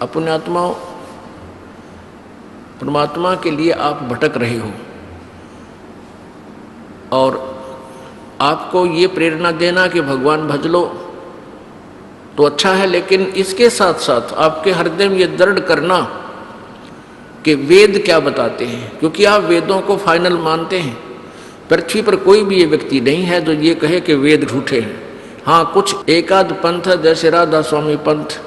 अपने आत्मा परमात्मा के लिए आप भटक रहे हो और आपको ये प्रेरणा देना कि भगवान भज लो तो अच्छा है, लेकिन इसके साथ साथ आपके हृदय में ये दृढ़ करना कि वेद क्या बताते हैं, क्योंकि आप वेदों को फाइनल मानते हैं। पृथ्वी पर कोई भी ये व्यक्ति नहीं है जो ये कहे कि वेद झूठे हैं। हाँ, कुछ एकाध पंथ है जैसे राधा स्वामी पंथ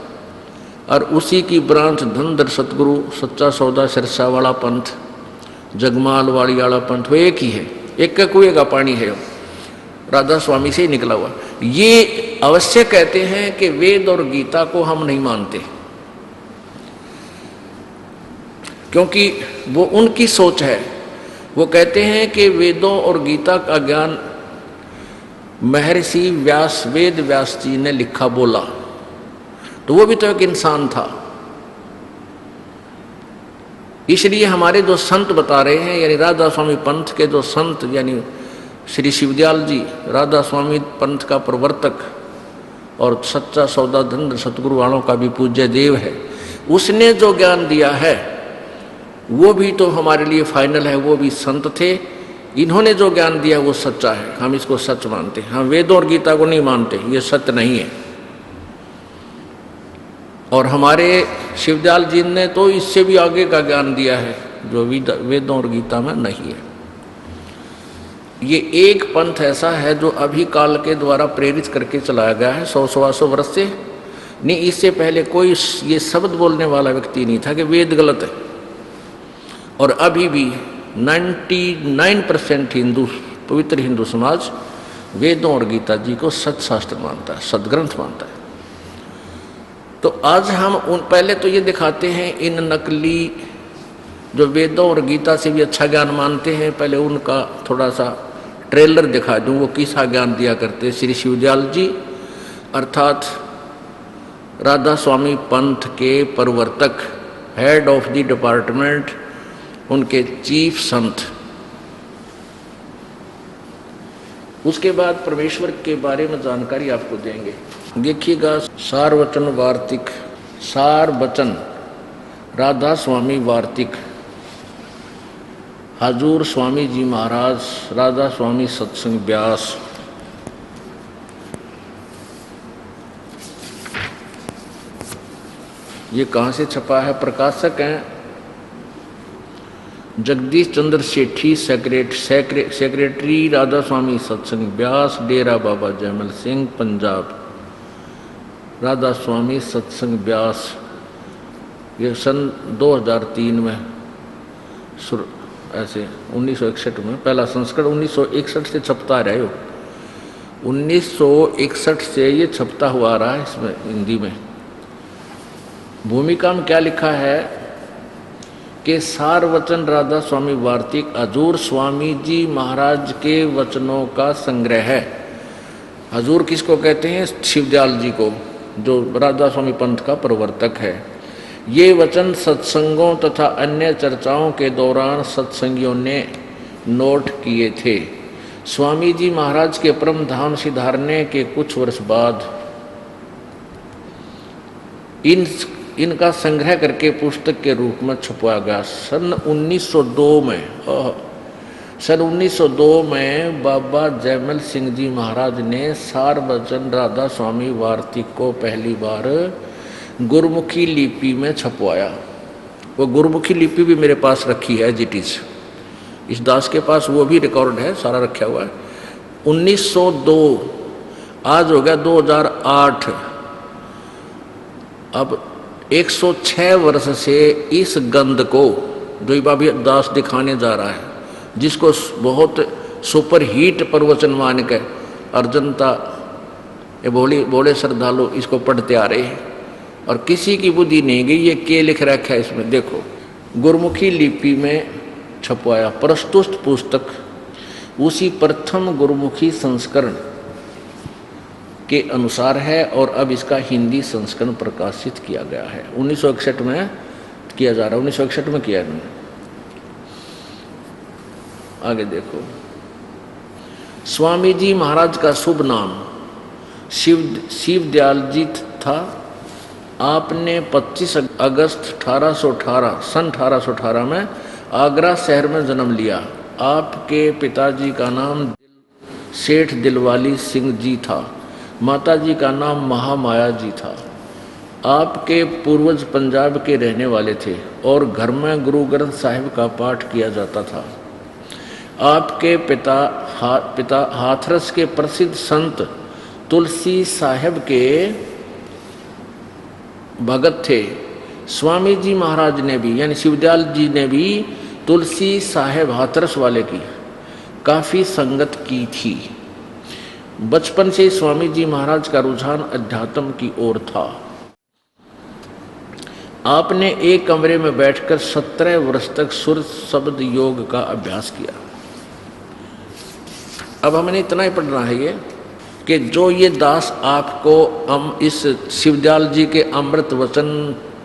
और उसी की ब्रांच धनधर सतगुरु सच्चा सौदा सिरसा वाला पंथ, जगमाल वाली वाला पंथ, वो एक ही है, एक का कुएं का पानी है, राधा स्वामी से ही निकला हुआ। ये अवश्य कहते हैं कि वेद और गीता को हम नहीं मानते, क्योंकि वो उनकी सोच है। वो कहते हैं कि वेदों और गीता का ज्ञान महर्षि व्यास, वेद व्यास जी ने लिखा बोला, तो वो भी तो एक इंसान था। इसलिए हमारे जो संत बता रहे हैं, यानी राधा स्वामी पंथ के जो संत, यानी श्री शिवदयाल जी राधा स्वामी पंथ का प्रवर्तक और सच्चा सौदा धन सतगुरु वालों का भी पूज्य देव है, उसने जो ज्ञान दिया है वो भी तो हमारे लिए फाइनल है। वो भी संत थे, इन्होंने जो ज्ञान दिया वो सच्चा है, हम इसको सच मानते हैं। हम वेदों और गीता को नहीं मानते, ये सत्य नहीं है। और हमारे शिवदयाल जी ने तो इससे भी आगे का ज्ञान दिया है जो वेदों और गीता में नहीं है। ये एक पंथ ऐसा है जो अभी काल के द्वारा प्रेरित करके चलाया गया है, 100-125 वर्ष से नहीं। इससे पहले कोई ये शब्द बोलने वाला व्यक्ति नहीं था कि वेद गलत है। और अभी भी 99% हिंदू, पवित्र हिंदू समाज वेदों और गीता जी को सत शास्त्र मानता है, सदग्रंथ मानता है। तो आज हम पहले तो ये दिखाते हैं इन नकली जो वेदों और गीता से भी अच्छा ज्ञान मानते हैं, पहले उनका थोड़ा सा ट्रेलर दिखा दूं, वो किसा ज्ञान दिया करते। श्री शिवदयाल जी अर्थात राधा स्वामी पंथ के प्रवर्तक, हेड ऑफ द डिपार्टमेंट, उनके चीफ संत। उसके बाद परमेश्वर के बारे में जानकारी आपको देंगे। देखिएगा, सार वचन वार्तिक, सार वचन राधा स्वामी वार्तिक, हजूर स्वामी जी महाराज, राधा स्वामी सत्संग व्यास। ये कहाँ से छपा है? प्रकाशक हैं जगदीश चंद्र सेठी, सेक्रेटरी राधा स्वामी सत्संग व्यास, डेरा बाबा जयमल सिंह, पंजाब। राधा स्वामी सत्संग व्यास, ये सन 2003 में ऐसे 1961 में पहला संस्करण 1961 से छपता रहे हो। 1961 से ये छपता हुआ रहा है। इसमें हिंदी में भूमिका में क्या लिखा है कि सार वचन राधा स्वामी वार्तिक हजूर स्वामी जी महाराज के वचनों का संग्रह है। हजूर किसको कहते हैं? शिवदयाल जी को, जो राधा स्वामी पंथ का प्रवर्तक है। ये वचन सत्संगों तथा अन्य चर्चाओं के दौरान सत्संगियों ने नोट किए थे। स्वामी जी महाराज के परम धाम सिधारने के कुछ वर्ष बाद इनका संग्रह करके पुस्तक के रूप में छपवाया गया। सन 1902 में सन 1902 में बाबा जयमल सिंह जी महाराज ने सार वचन राधा स्वामी वार्तिक को पहली बार गुरमुखी लिपि में छपवाया। वो गुरमुखी लिपि भी मेरे पास रखी है, जिटिस इस दास के पास, वो भी रिकॉर्ड है, सारा रखा हुआ है। 1902, आज हो गया 2008। अब 106 वर्ष से इस गंध को जो बाबी दास दिखाने जा रहा है, जिसको बहुत सुपर हीट प्रवचन मान के और जनता ये बोले श्रद्धालु इसको पढ़ते आ रहे हैं और किसी की बुद्धि नहीं गई ये क्या लिख रखा है इसमें। देखो, गुरमुखी लिपि में छपवाया। प्रस्तुत पुस्तक उसी प्रथम गुरमुखी संस्करण के अनुसार है और अब इसका हिंदी संस्करण प्रकाशित किया गया है। 1961 में किया जा रहा है, 1961 में किया इन्होंने। आगे देखो, स्वामी जी महाराज का शुभ नाम शिवदयाल जी था। आपने 25 अगस्त 1818 सन 1818 में आगरा शहर में जन्म लिया। आपके पिताजी का नाम सेठ दिलवाली सिंह जी था, माताजी का नाम महामाया जी था। आपके पूर्वज पंजाब के रहने वाले थे और घर में गुरु ग्रंथ साहिब का पाठ किया जाता था। आपके पिता हाथरस के प्रसिद्ध संत तुलसी साहिब के भगत थे। स्वामी जी महाराज ने भी यानी शिवदयाल जी ने भी तुलसी साहिब हाथरस वाले की काफ़ी संगत की थी। बचपन से स्वामी जी महाराज का रुझान अध्यात्म की ओर था। आपने एक कमरे में बैठकर 17 वर्ष तक सुर शब्द योग का अभ्यास किया। अब हमने इतना ही पढ़ना है ये कि जो ये दास आपको हम इस शिवदयाल जी के अमृत वचन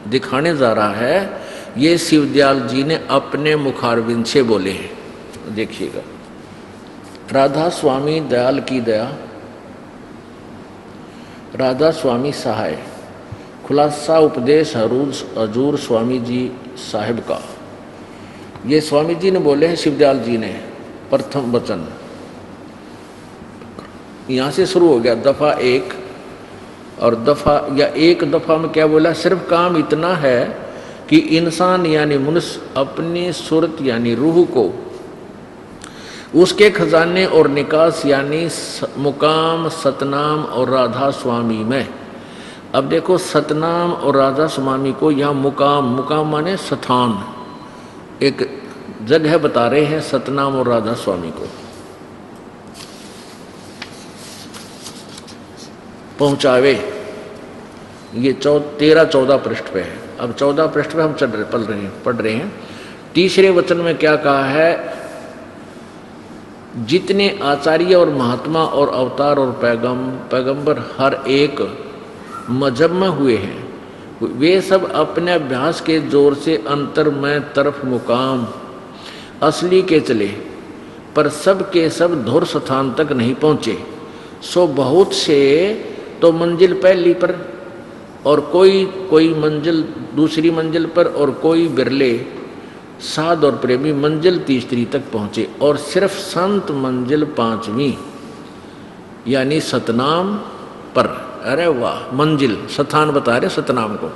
दिखाने जा रहा है, ये शिवदयाल जी ने अपने मुखारविंद से बोले हैं। देखिएगा, राधा स्वामी दयाल की दया, राधा स्वामी सहाय, खुलासा उपदेश हजूर स्वामी जी साहिब का। ये स्वामी जी ने बोले हैं, शिवदयाल जी ने प्रथम वचन। यहाँ से शुरू हो गया दफा एक, और दफा या एक दफा में क्या बोला, सिर्फ काम इतना है कि इंसान यानी मनुष्य अपनी सूरत यानी रूह को उसके खजाने और निकास यानी मुकाम सतनाम और राधा स्वामी में। अब देखो, सतनाम और राधा स्वामी को यहाँ मुकाम माने स्थान, एक जगह बता रहे हैं सतनाम और राधा स्वामी को पहुंचावे। ये 13-14 पृष्ठ पे है। अब 14 पृष्ठ पे हम पढ़ रहे हैं। तीसरे वचन में क्या कहा है, जितने आचार्य और महात्मा और अवतार और पैगंबर हर एक मजहब में हुए हैं, वे सब अपने अभ्यास के जोर से अंतर में तरफ मुकाम असली के चले, पर सब के सब धुर स्थान तक नहीं पहुँचे। सो बहुत से तो मंजिल पहली पर और कोई मंजिल दूसरी मंजिल पर और कोई बिरले साध और प्रेमी मंजिल तीसरी तक पहुँचे, और सिर्फ संत मंजिल 5वीं यानी सतनाम पर। अरे वाह, मंजिल स्थान बता रहे सतनाम को।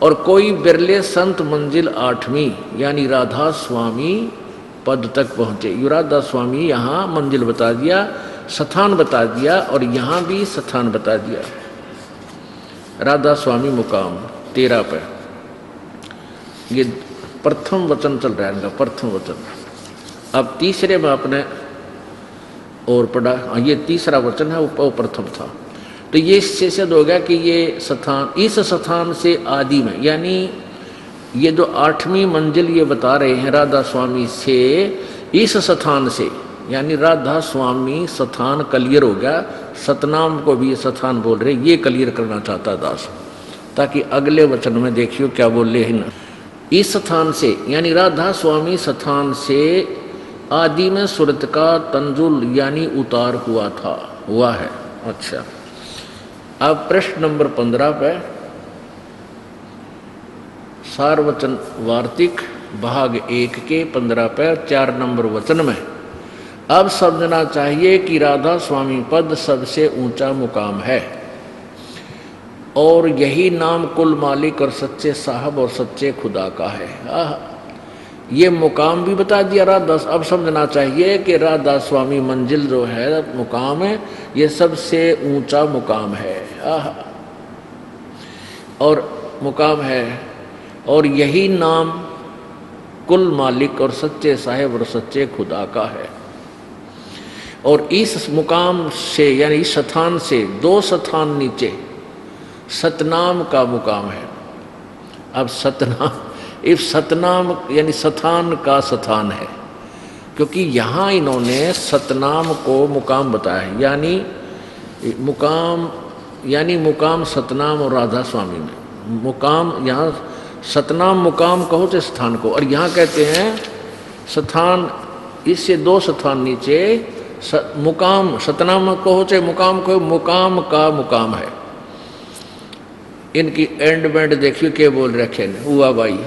और कोई बिरले संत मंजिल 8वीं यानी राधा स्वामी पद तक पहुँचे। यू राधा स्वामी यहाँ मंजिल बता दिया, स्थान बता दिया, और यहाँ भी स्थान बता दिया। राधा स्वामी मुकाम 13 पर। ये प्रथम वचन चल रहा है इनका, प्रथम वचन। अब तीसरे में आपने और पढ़ा, ये तीसरा वचन है, वो प्रथम था। तो ये इससे सिद्ध हो गया कि ये स्थान, इस स्थान से आदि में, यानी ये जो 8वीं मंजिल ये बता रहे हैं राधा स्वामी से, इस स्थान से यानी राधा स्वामी स्थान क्लियर हो गया। सतनाम को भी ये स्थान बोल रहे, ये क्लियर करना चाहता दास, ताकि अगले वचन में देखियो क्या बोल रहे हैं ना। इस स्थान से यानी राधा स्वामी स्थान से आदि में सूरत का तंजुल यानी उतार हुआ है। अच्छा, अब प्रश्न नंबर 15 पे सारवचन वार्तिक भाग 1 के 15 पे 4 नंबर वचन में अब समझना चाहिए कि राधा स्वामी पद सबसे ऊंचा मुकाम है, और यही नाम कुल मालिक और सच्चे साहब और सच्चे खुदा का है। ये मुकाम भी बता दिया राधा। अब समझना चाहिए कि राधा स्वामी मंजिल जो है, मुकाम है, ये सबसे ऊंचा मुकाम है। और मुकाम है, और यही नाम कुल मालिक और सच्चे साहिब और सच्चे खुदा का है। और इस मुकाम से यानी इस स्थान से 2 स्थान नीचे सतनाम का मुकाम है। अब सतनाम, इस सतनाम यानी स्थान का स्थान है, क्योंकि यहाँ इन्होंने सतनाम को मुकाम बताया, यानी मुकाम सतनाम और राधा स्वामी में। मुकाम यहाँ सतनाम मुकाम कहो तो स्थान को, और यहाँ कहते हैं स्थान, इससे 2 स्थान नीचे मुकाम, सतनाम कहो चाहे मुकाम कहो, मुकाम का मुकाम है। इनकी एंड बैंड देखिए क्या बोल रखे ने हुआ भाई,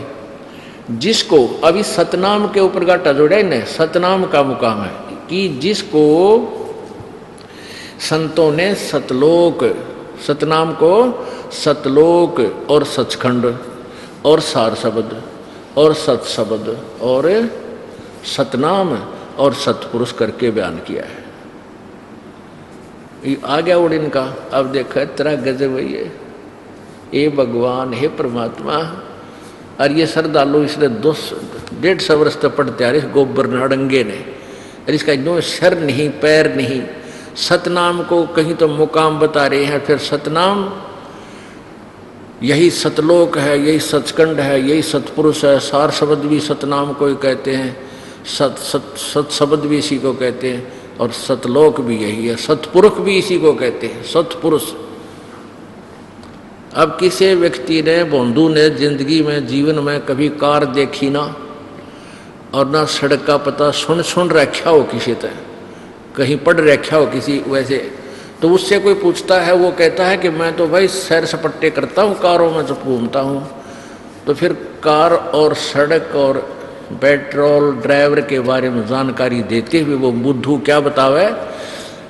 जिसको अभी सतनाम के ऊपर गाटा जोड़ा ने, सतनाम का मुकाम है कि जिसको संतों ने सतलोक, सतनाम को सतलोक और सचखंड और सार शब्द और सत शब्द और सतनाम और सतपुरुष करके बयान किया है। ये आ गया उड़ इनका। अब देखो तेरा गजब है ये भगवान हे परमात्मा। और ये श्रद्धालु इसने 150 वर्ष तक पढ़ते आ रहे गोबर नाडंगे ने, और इसका नो सर नहीं पैर नहीं। सतनाम को कहीं तो मुकाम बता रहे हैं, फिर सतनाम यही सतलोक है, यही सचखंड है, यही सतपुरुष है। सार शब्द भी सतनाम को ही कहते हैं, सत शब्द भी इसी को कहते हैं, और सतलोक भी यही है, सतपुरुष भी इसी को कहते हैं, सतपुरुष। अब किसी व्यक्ति ने बंधु ने जिंदगी में जीवन में कभी कार देखी ना, और ना सड़क का पता सुन रखा हो किसी तरह, कहीं पढ़ रखा हो किसी वैसे, तो उससे कोई पूछता है, वो कहता है कि मैं तो भाई सैर सपट्टे करता हूँ, कारों में जब घूमता हूँ। तो फिर कार और सड़क और पेट्रोल ड्राइवर के बारे में जानकारी देते हुए वो बुद्धू क्या बतावे।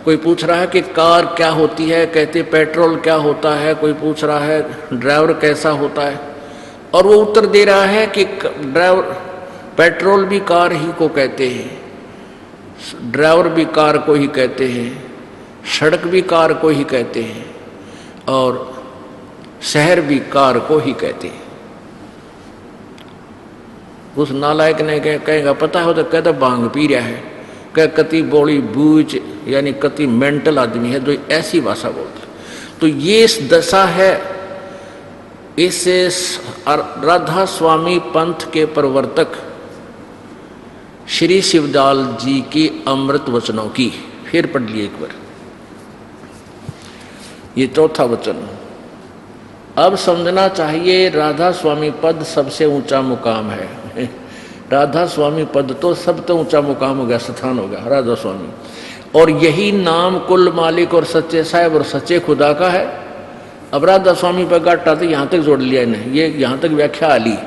कोई पूछ रहा है कि कार क्या होती है, कहते पेट्रोल क्या होता है। कोई पूछ रहा है ड्राइवर कैसा होता है, और वो उत्तर दे रहा है कि ड्राइवर पेट्रोल भी कार ही को कहते हैं, ड्राइवर भी कार को ही कहते हैं, सड़क भी कार को ही कहते हैं, और शहर भी कार को ही कहते हैं। उस नालायक ने कहेगा पता हो तो कहता भांग पी रहा है, कह कति बोली बूझ यानी कति मेंटल आदमी है जो ऐसी भाषा बोलता है। तो ये इस दशा है इसे राधा स्वामी पंथ के प्रवर्तक श्री शिवदयाल जी की अमृत वचनों की। फिर पढ़ लिए एक बार ये चौथा वचन। अब समझना चाहिए राधा स्वामी पद सबसे ऊंचा मुकाम है। राधा स्वामी पद तो सबसे ऊंचा मुकाम हो गया, स्थान हो गया राधा स्वामी, और यही नाम कुल मालिक और सच्चे साहिब और सच्चे खुदा का है। अब राधा स्वामी पर गाटा तो यहाँ तक जोड़ लिया इन्हें, ये यहाँ तक व्याख्या आ ली।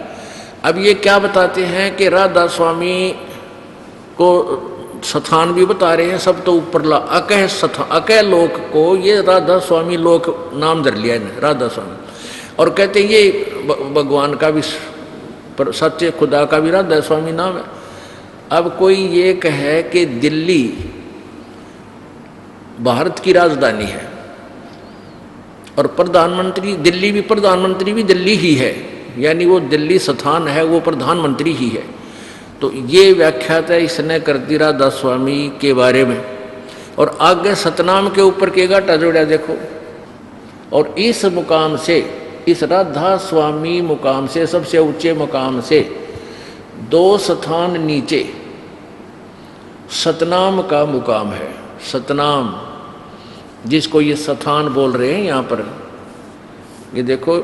अब ये क्या बताते हैं कि राधा स्वामी को स्थान भी बता रहे हैं, सब तो ऊपर ला अकह स्थान, अकह लोक को ये राधा स्वामी लोक नाम धर लिया इन्हें राधा स्वामी, और कहते हैं ये भगवान का भी सच्चे खुदा का भी राधा स्वामी नाम है। अब कोई ये कहे कि दिल्ली भारत की राजधानी है और प्रधानमंत्री दिल्ली भी, प्रधानमंत्री भी दिल्ली ही है, यानी वो दिल्ली स्थान है, वो प्रधानमंत्री ही है। तो ये व्याख्या है इसने कर दी राधा स्वामी के बारे में। और आगे सतनाम के ऊपर के गाटा जोड़ा देखो, और इस मुकाम से, इस राधा स्वामी मुकाम से, सबसे ऊंचे मुकाम से 2 स्थान नीचे सतनाम का मुकाम है। सतनाम जिसको ये स्थान बोल रहे हैं यहाँ पर, ये देखो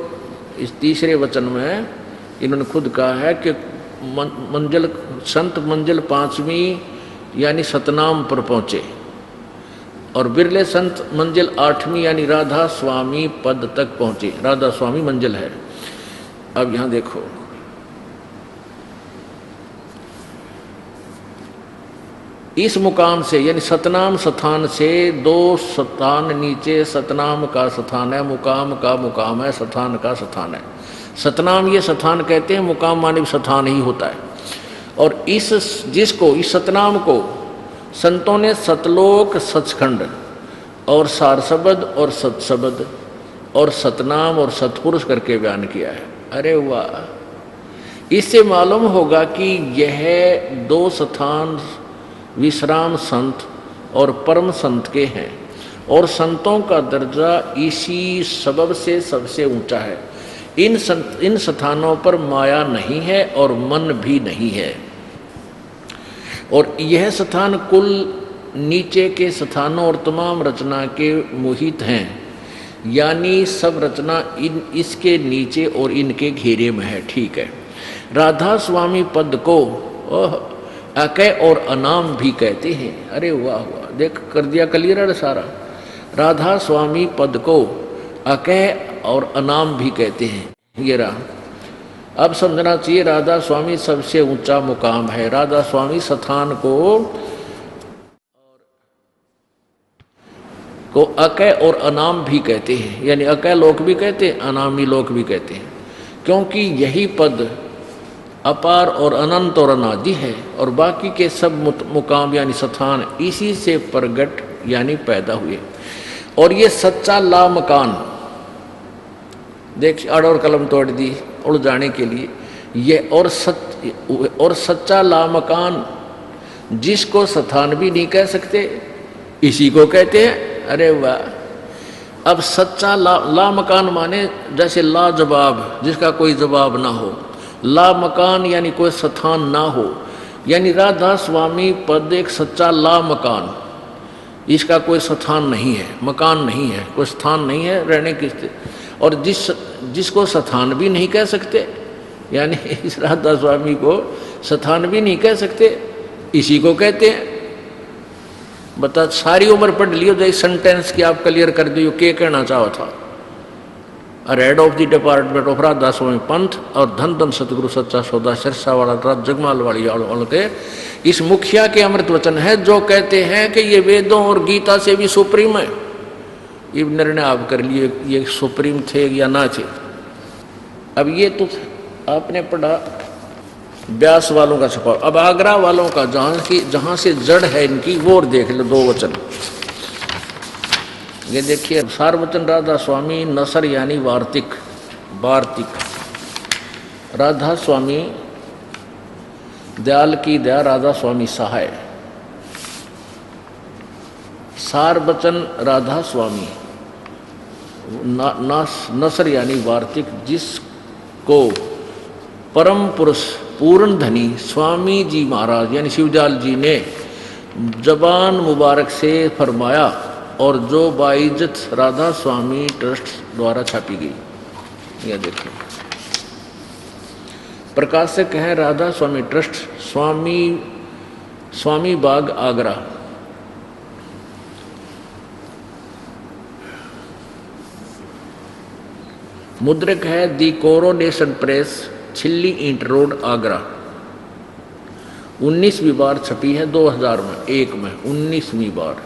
इस तीसरे वचन में इन्होंने खुद कहा है कि मंजिल संत मंजिल 5वीं यानी सतनाम पर पहुंचे, और बिरले संत मंजिल 8वीं यानी राधा स्वामी पद तक पहुंचे। राधा स्वामी मंजिल है। अब यहां देखो, इस मुकाम से यानी सतनाम स्थान से 2 स्थान नीचे सतनाम का स्थान है, मुकाम का मुकाम है, स्थान का स्थान है। सतनाम ये स्थान कहते हैं, मुकाम माने स्थान ही होता है। और इस जिसको, इस सतनाम को संतों ने सतलोक सचखंड और सार शब्द और सत शब्द और सतनाम और सतपुरुष करके बयान किया है। अरे वाह, इससे मालूम होगा कि यह 2 स्थान विश्राम संत और परम संत के हैं, और संतों का दर्जा इसी सबब से सबसे ऊंचा है। इन स्थानों पर माया नहीं है और मन भी नहीं है, और यह स्थान कुल नीचे के स्थानों और तमाम रचना के मोहित हैं, यानी सब रचना इसके नीचे और इनके घेरे में है। ठीक है। राधा स्वामी पद को अकय और अनाम भी कहते हैं। अरे वाह वाह, देख कर दिया क्लियर सारा। राधा स्वामी पद को अकय और अनाम भी कहते हैं। ये रहा। अब समझना चाहिए राधा स्वामी सबसे ऊंचा मुकाम है। राधा स्वामी स्थान को अकय और अनाम भी कहते हैं, यानी अकय लोक भी कहते हैं, अनामी लोक भी कहते हैं, क्योंकि यही पद अपार और अनंत और अनादि है और बाकी के सब मुकाम यानी स्थान इसी से प्रगट यानी पैदा हुए। और ये सच्चा लामकान, देख अड़ और कलम तोड़ दी उड़ जाने के लिए, ये और सच्चा लामकान जिसको स्थान भी नहीं कह सकते इसी को कहते हैं। अरे वाह। अब सच्चा लामकान माने जैसे लाजवाब, जिसका कोई जवाब ना हो, लामकान यानी कोई स्थान ना हो, यानी राधा स्वामी पद एक सच्चा लामकान, इसका कोई स्थान नहीं है, मकान नहीं है, कोई स्थान नहीं है रहने की। और जिसको स्थान भी नहीं कह सकते, यानी इस राधा स्वामी को स्थान भी नहीं कह सकते, इसी को कहते हैं। बता, सारी उम्र पढ़ लियो जो इस सेंटेंस की आप क्लियर कर दियो क्या कहना चाहो था। Head of the department of Radha Swami पंथ और धन धन सतगुरु सच्चा सौदा सिरसा वाला जगमाल वाली के इस मुखिया के अमृत वचन है जो कहते हैं कि ये वेदों और गीता से भी सुप्रीम है। ये निर्णय आप कर लिए ये सुप्रीम थे या ना थे। अब ये तो आपने पढ़ा व्यास वालों का छपा। अब आगरा वालों का जहां से जड़ है इनकी वो और देख लो, 2 वचन ये देखिए। सारवचन राधा स्वामी नसर यानी वार्तिक, राधा स्वामी दयाल की दया राधा स्वामी सहाय। सारवचन राधा स्वामी नसर यानी वार्तिक, जिसको परम पुरुष पूर्ण धनी स्वामी जी महाराज यानी शिवदयाल जी ने जबान मुबारक से फरमाया और जो बाइज्जत राधा स्वामी ट्रस्ट द्वारा छापी गई। यह देखिए, प्रकाशक है राधा स्वामी ट्रस्ट, स्वामी बाग आगरा। मुद्रक है दी कोरोनेशन प्रेस, छिल्ली ईंट रोड आगरा। 19वीं बार छपी है 2001 में, 19वीं बार,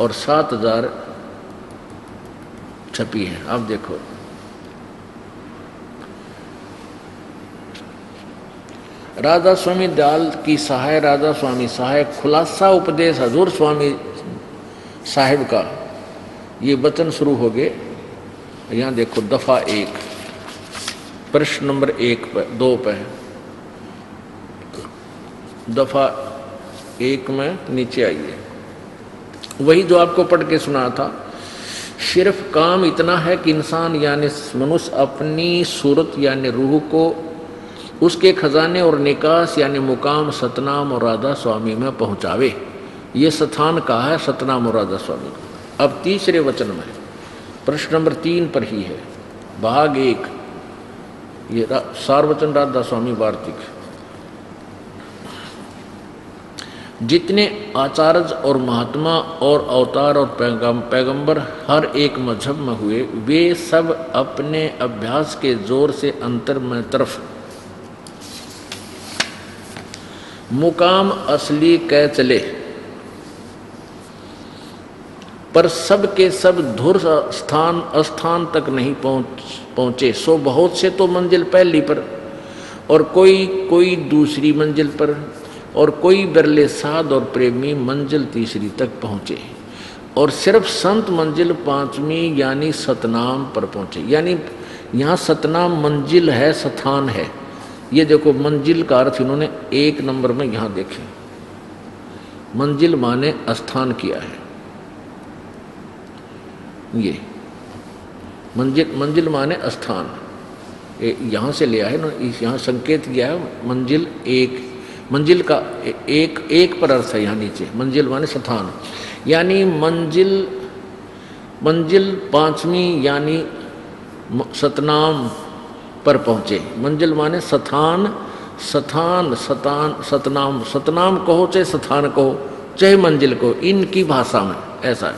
और 7000 छपी है। अब देखो, राधा स्वामी दयाल की सहाय, राधा स्वामी सहाय खुलासा उपदेश हजूर स्वामी साहिब का ये वचन शुरू हो गए। यहाँ देखो दफा 1 प्रश्न नंबर 2 पे दफा 1 में नीचे आइए, वही जो आपको पढ़ के सुना था। सिर्फ काम इतना है कि इंसान यानी मनुष्य अपनी सूरत यानी रूह को उसके खजाने और निकास यानी मुकाम सतनाम और राधा स्वामी में पहुंचावे। ये स्थान कहा है सतनाम और राधा स्वामी। अब तीसरे वचन में प्रश्न नंबर 3 पर ही है, भाग 1, ये सारवचन राधा स्वामी वार्तिक। जितने आचार्य और महात्मा और अवतार और पैगंबर हर एक मजहब में हुए, वे सब अपने अभ्यास के जोर से अंतर में तरफ मुकाम असली कह चले, पर सब के सब धुर स्थान तक नहीं पहुँचे। सो बहुत से तो मंजिल पहली पर और कोई दूसरी मंजिल पर और कोई बिरले साध और प्रेमी मंजिल तीसरी तक पहुँचे, और सिर्फ संत मंजिल 5वीं यानी सतनाम पर पहुँचे। यानी यहाँ सतनाम मंजिल है, स्थान है। ये देखो मंजिल का अर्थ इन्होंने 1 नंबर में यहाँ देखे, मंजिल माने स्थान किया है। ये मंजिल माने स्थान, यहाँ से लिया है ना, यहाँ संकेत किया है मंजिल 1, मंजिल का एक पर अर्थ है यहाँ नीचे। मंजिल माने स्थान, यानी मंजिल 5वीं यानी सतनाम पर पहुँचे। मंजिल माने सतनाम कहो चाहे स्थान कहो चाहे मंजिल कहो, इनकी भाषा में ऐसा है।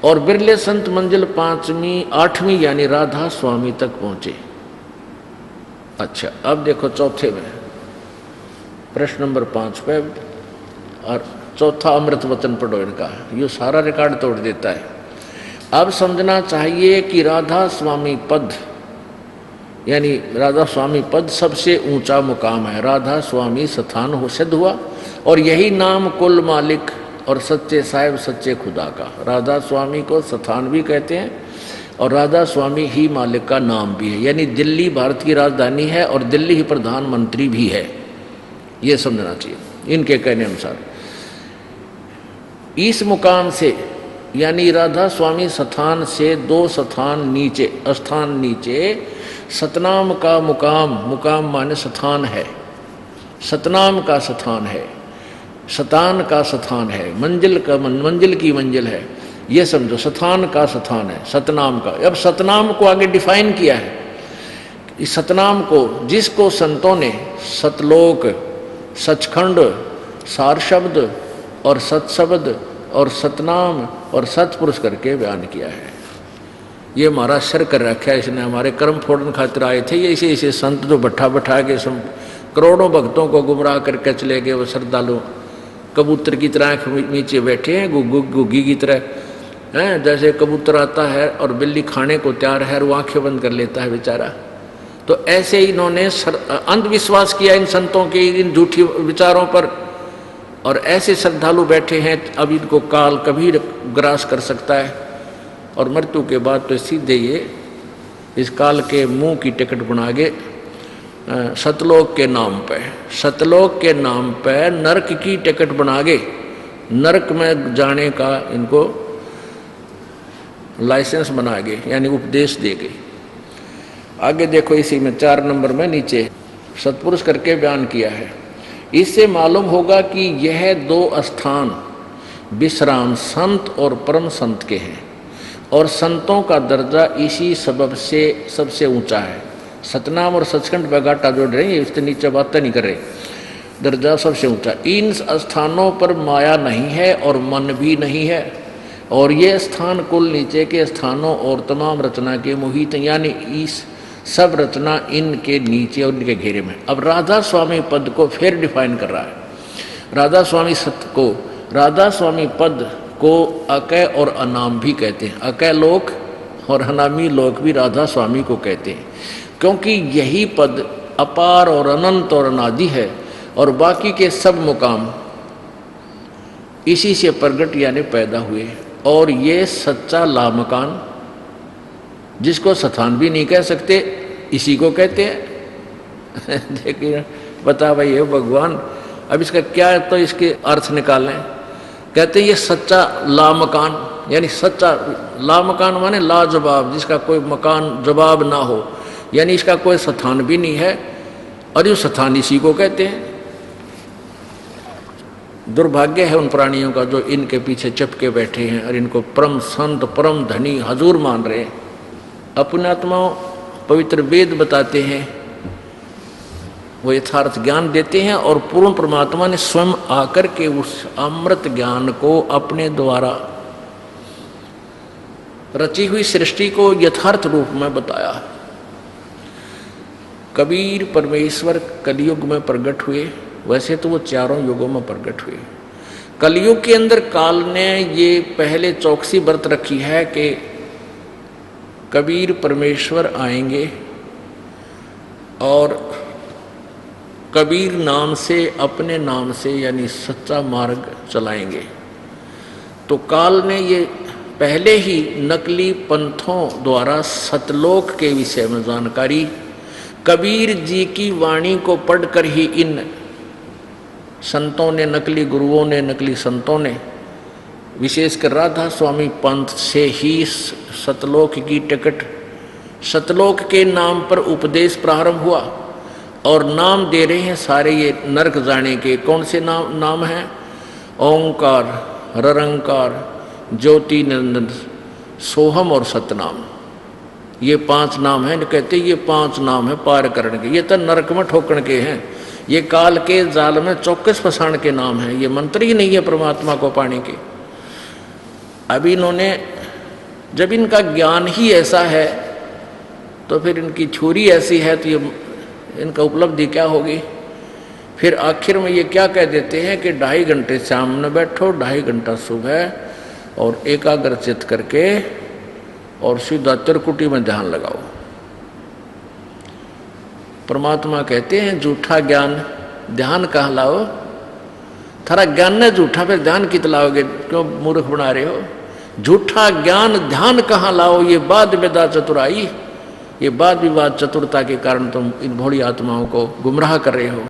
और बिरले संत मंजिल 5वीं 8वीं यानी राधा स्वामी तक पहुंचे। अच्छा, अब देखो चौथे में प्रश्न नंबर 5 पे और चौथा अमृत वचन पढ़ो इनका, ये सारा रिकॉर्ड तोड़ देता है। अब समझना चाहिए कि राधा स्वामी पद यानी राधा स्वामी पद सबसे ऊंचा मुकाम है। राधा स्वामी स्थान हो सिद्ध हुआ और यही नाम कुल मालिक और सच्चे साहिब सच्चे खुदा का। राधा स्वामी को स्थान भी कहते हैं और राधा स्वामी ही मालिक का नाम भी है, यानी दिल्ली भारत की राजधानी है और दिल्ली ही प्रधानमंत्री भी है, ये समझना चाहिए इनके कहने अनुसार। इस मुकाम से यानी राधा स्वामी स्थान से 2 स्थान नीचे सतनाम का मुकाम माने स्थान है, सतनाम का स्थान है, शतान का स्थान है, मंजिल की मंजिल है, ये समझो स्थान का स्थान है सतनाम का। अब सतनाम को आगे डिफाइन किया है, इस सतनाम को जिसको संतों ने सतलोक, सचखंड, सार शब्द और सत्शब्द और सतनाम और सतपुरुष करके बयान किया है। ये हमारा सर कर रखा है इसने, हमारे कर्म फोड़न खातिर आए थे ये ऐसे संत जो बैठा के करोड़ों भक्तों को गुमराह करके चले गए। वो श्रद्धालु कबूतर की तरह आँख नीचे बैठे हैं, गुग्गी की तरह हैं। जैसे कबूतर आता है और बिल्ली खाने को तैयार है और वो आँखें बंद कर लेता है बेचारा, तो ऐसे ही इन्होंने अंधविश्वास किया इन संतों के इन झूठी विचारों पर। और ऐसे श्रद्धालु बैठे हैं, अब इनको काल कभी ग्रास कर सकता है और मृत्यु के बाद तो सीधे ये इस काल के मुंह की टिकट बना के सतलोक के नाम पे नरक की टिकट बना के नरक में जाने का इनको लाइसेंस बना गए, यानी उपदेश दे गए। आगे देखो इसी में 4 नंबर में नीचे सतपुरुष करके बयान किया है। इससे मालूम होगा कि यह 2 स्थान विश्राम संत और परम संत के हैं और संतों का दर्जा इसी सबब से सबसे ऊंचा है। सतनाम और सचखंड बगाटा जोड़ रहे हैं, इससे नीचे बातें नहीं कर रहे, दर्जा सबसे ऊंचा। इन स्थानों पर माया नहीं है और मन भी नहीं है और ये स्थान कुल नीचे के स्थानों और तमाम रचना के मोहित, यानी इस सब रचना इनके नीचे और इनके घेरे में। अब राधा स्वामी पद को फिर डिफाइन कर रहा है। राधा स्वामी पद को अकय और अनाम भी कहते हैं। अकय लोक और अनामी लोक भी राधा स्वामी को कहते हैं, क्योंकि यही पद अपार और अनंत और अनादि है और बाकी के सब मुकाम इसी से प्रगट यानी पैदा हुए। और ये सच्चा लामकान जिसको स्थान भी नहीं कह सकते, इसी को कहते हैं। देखिए बता भाई ये भगवान, अब इसका क्या तो इसके अर्थ निकालें। कहते हैं ये सच्चा लामकान, यानी सच्चा लामकान माने लाजवाब, जिसका कोई मकान जवाब ना हो, यानी इसका कोई स्थान भी नहीं है और ये स्थान इसी को कहते हैं। दुर्भाग्य है उन प्राणियों का जो इनके पीछे चपके बैठे हैं और इनको परम संत परम धनी हजूर मान रहे हैं। अपने आत्माओं पवित्र वेद बताते हैं, वो यथार्थ ज्ञान देते हैं और पूर्ण परमात्मा ने स्वयं आकर के उस अमृत ज्ञान को अपने द्वारा रची हुई सृष्टि को यथार्थ रूप में बताया। कबीर परमेश्वर कलयुग में प्रकट हुए, वैसे तो वो चारों युगों में प्रकट हुए। कलयुग के अंदर काल ने ये पहले चौकसी बरत रखी है कि कबीर परमेश्वर आएंगे और कबीर नाम से अपने नाम से यानी सच्चा मार्ग चलाएंगे। तो काल ने ये पहले ही नकली पंथों द्वारा सतलोक के विषय में जानकारी कबीर जी की वाणी को पढ़कर ही इन संतों ने, नकली गुरुओं ने, नकली संतों ने, विशेषकर राधा स्वामी पंथ से ही सतलोक की टिकट, सतलोक के नाम पर उपदेश प्रारंभ हुआ और नाम दे रहे हैं सारे ये नरक जाने के। कौन से नाम हैं? ओंकार, ररंकार, ज्योति नंदन, सोहम और सतनाम। ये 5 नाम हैं। कहते ये 5 नाम है पार करने के, ये तो नरक में ठोकण के हैं, ये काल के जाल में चौकस फंसाण के नाम है, ये मंत्र ही नहीं है परमात्मा को पाने के। अभी इन्होंने जब इनका ज्ञान ही ऐसा है तो फिर इनकी छुरी ऐसी है तो ये इनका उपलब्धि क्या होगी। फिर आखिर में ये क्या कह देते हैं कि 2.5 घंटे शाम में बैठो, 2.5 घंटा सुबह, और एकाग्रचित करके और सीधा त्रिकुटी में ध्यान लगाओ। परमात्मा कहते हैं झूठा ज्ञान ध्यान कहाँ लाओ, थारा ज्ञान न झूठा, फिर ध्यान कित लाओगे, क्यों मूर्ख बना रहे हो। झूठा ज्ञान ध्यान कहाँ लाओ, ये वाद विवाद चतुराई, ये वाद विवाद चतुरता के कारण तुम इन भोली आत्माओं को गुमराह कर रहे हो।